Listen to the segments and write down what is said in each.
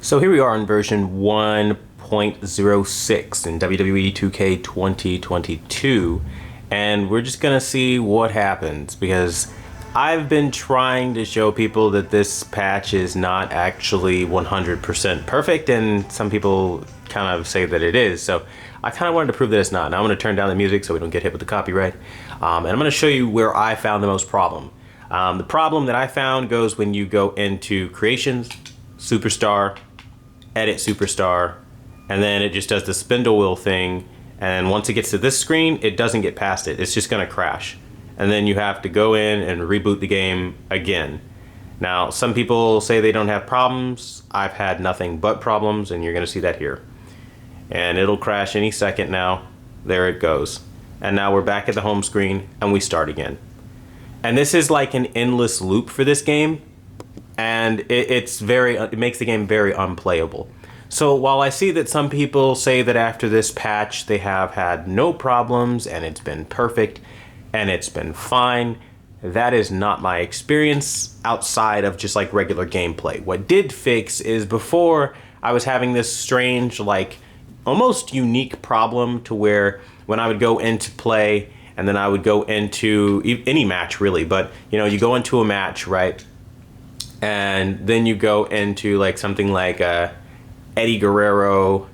So here we are in version 1.06 in WWE 2K22, and we're just gonna see what happens because I've been trying to show people that this patch is not actually 100% perfect, and some people kind of say that it is. So I kind of wanted to prove that it's not. Now I'm gonna turn down the music so we don't get hit with the copyright, and I'm gonna show you where I found the most problem. The problem that I found goes when you go into Creations, Superstar, Edit Superstar, and then it just does the spindle wheel thing, and once it gets to this screen, it doesn't get past it. It's just gonna crash. And then you have to go in and reboot the game again. Now, some people say they don't have problems. I've had nothing but problems, and you're gonna see that here. And it'll crash any second now. There it goes. And now we're back at the home screen, and we start again. And this is like an endless loop for this game, and it makes the game very unplayable. So while I see that some people say that after this patch they have had no problems and it's been perfect and it's been fine, that is not my experience outside of just like regular gameplay. What did fix is before I was having this strange, like almost unique problem to where when I would go into play and then I would go into any match really, but you know, you go into a match, right? And then you go into like something like Eddie Guerrero,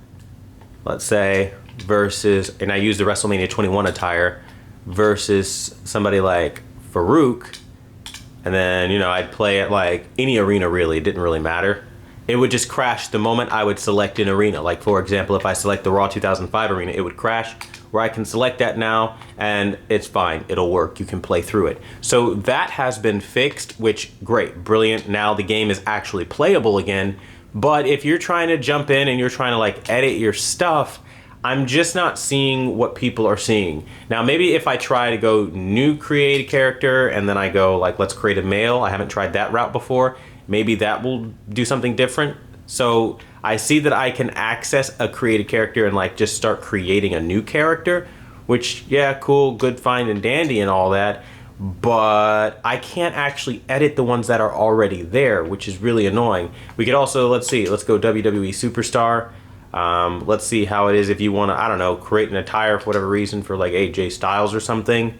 let's say, versus, and I use the WrestleMania 21 attire, versus somebody like Farouk, and then, you know, I'd play at like any arena really, it didn't really matter. It would just crash the moment I would select an arena. Like for example, if I select the Raw 2005 arena, it would crash, where I can select that now and it's fine, it'll work, you can play through it. So that has been fixed, which great, brilliant. Now the game is actually playable again. But if you're trying to jump in and you're trying to like edit your stuff, I'm just not seeing what people are seeing. Now maybe if I try to go new create a character and then I go like, let's create a male, I haven't tried that route before, maybe that will do something different. So I see that I can access a created character and like just start creating a new character, which yeah, cool, good, fine and dandy and all that, but I can't actually edit the ones that are already there, which is really annoying. We could also, let's go WWE Superstar. Let's see how it is if you want to, I don't know, create an attire for whatever reason for like AJ Styles or something.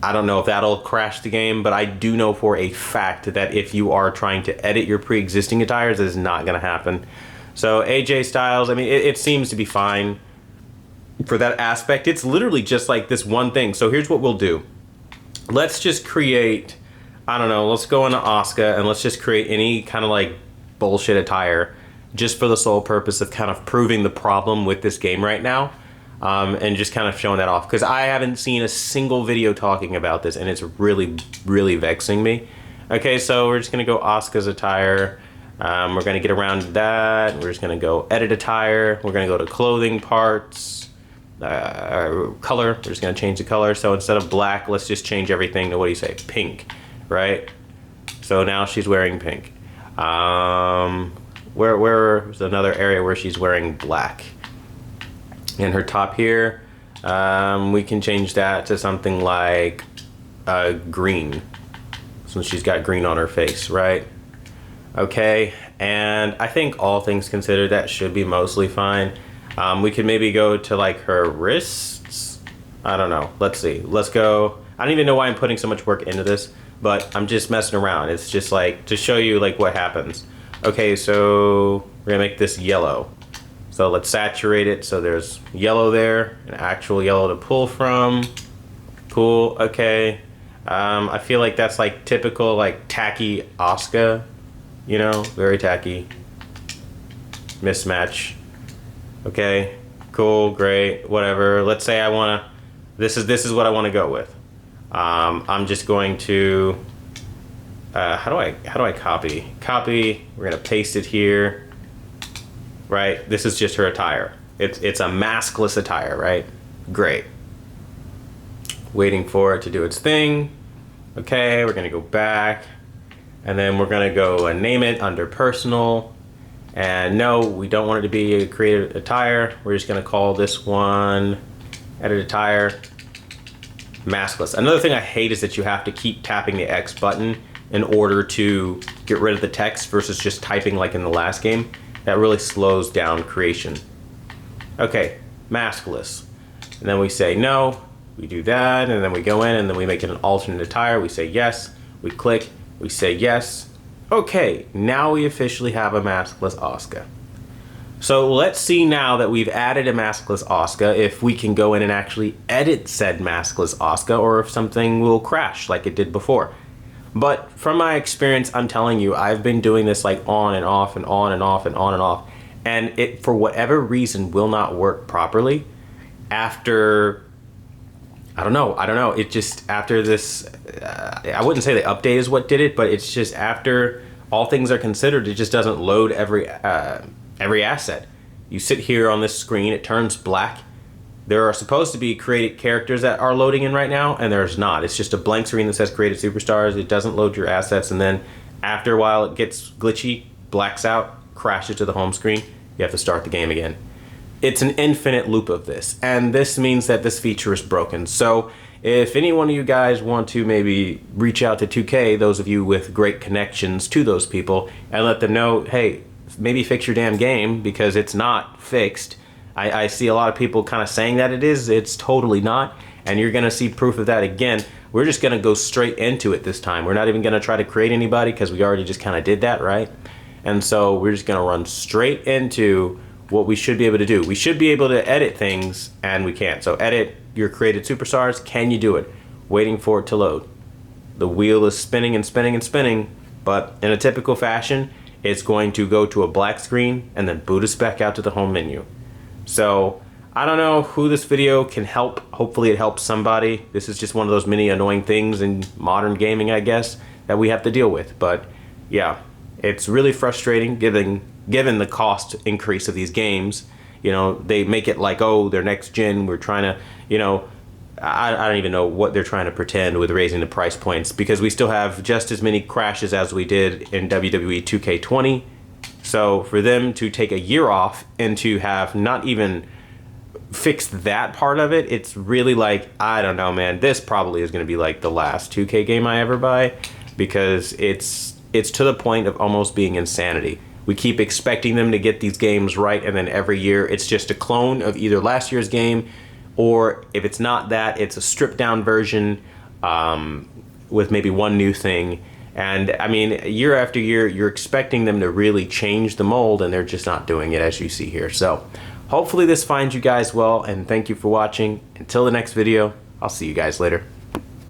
I don't know if that'll crash the game, but I do know for a fact that if you are trying to edit your pre-existing attires, that is not going to happen. So AJ Styles, I mean, it seems to be fine for that aspect. It's literally just like this one thing. So here's what we'll do. Let's just create, I don't know, let's go into Asuka and let's just create any kind of like bullshit attire just for the sole purpose of kind of proving the problem with this game right now. And just kind of showing that off because I haven't seen a single video talking about this and it's really, really vexing me. Okay, so we're just gonna go Asuka's attire. We're gonna get around to that. We're just gonna go edit attire. We're gonna go to clothing parts, color. We're just gonna change the color. So instead of black, let's just change everything to, what do you say, pink, right? So now she's wearing pink. Where's another area where she's wearing black? In her top here, we can change that to something like green, since she's got green on her face, right? Okay, and I think all things considered, that should be mostly fine. We could maybe go to like her wrists. I don't know. Let's see. Let's go. I don't even know why I'm putting so much work into this, but I'm just messing around. It's just like to show you like what happens. Okay, so we're gonna make this yellow. So let's saturate it so there's yellow there, an actual yellow to pull from. Cool, okay. I feel like that's like typical like tacky Asuka, you know, very tacky. Mismatch. Okay, cool, great, whatever. Let's say I wanna, this is what I wanna go with. I'm just going to, how do I copy? Copy, we're gonna paste it here. Right, this is just her attire. It's a maskless attire, right? Great. Waiting for it to do its thing. Okay, we're gonna go back, and then we're gonna go and name it under personal. And no, we don't want it to be a created attire. We're just gonna call this one edit attire maskless. Another thing I hate is that you have to keep tapping the X button in order to get rid of the text versus just typing like in the last game. That really slows down creation. Okay, maskless. And then we say no, we do that, and then we go in and then we make it an alternate attire. We say yes, we click, we say yes. Okay, now we officially have a maskless Asuka. So let's see now that we've added a maskless Asuka if we can go in and actually edit said maskless Asuka, or if something will crash like it did before. But from my experience, I'm telling you, I've been doing this like on and off and on and off and on and off, and it, for whatever reason, will not work properly after, I don't know, it just, after this, I wouldn't say the update is what did it, but it's just after all things are considered, it just doesn't load every asset. You sit here on this screen, it turns black. There are supposed to be created characters that are loading in right now, and there's not. It's just a blank screen that says created superstars. It doesn't load your assets, and then after a while it gets glitchy, blacks out, crashes to the home screen. You have to start the game again. It's an infinite loop of this, and this means that this feature is broken. So if any one of you guys want to maybe reach out to 2K, those of you with great connections to those people, and let them know, hey, maybe fix your damn game, because it's not fixed. I see a lot of people kind of saying that it is. It's totally not, and you're going to see proof of that again. We're just going to go straight into it this time. We're not even going to try to create anybody, because we already just kind of did that, right? And so we're just going to run straight into what we should be able to do. We should be able to edit things, and we can't. So edit your created superstars. Can you do it? Waiting for it to load. The wheel is spinning and spinning and spinning, but in a typical fashion, it's going to go to a black screen and then boot us back out to the home menu. So I don't know who this video can help. Hopefully it helps somebody. This is just one of those many annoying things in modern gaming, I guess, that we have to deal with. But yeah, it's really frustrating given the cost increase of these games. You know, they make it like, oh, they're next gen. We're trying to, you know, I don't even know what they're trying to pretend with raising the price points, because we still have just as many crashes as we did in WWE 2K20. So for them to take a year off and to have not even fixed that part of it, it's really like, I don't know, man, this probably is going to be like the last 2K game I ever buy, because it's to the point of almost being insanity. We keep expecting them to get these games right, and then every year it's just a clone of either last year's game, or if it's not that, it's a stripped down version with maybe one new thing. And I mean, year after year, you're expecting them to really change the mold, and they're just not doing it, as you see here. So hopefully this finds you guys well, and thank you for watching. Until the next video, I'll see you guys later.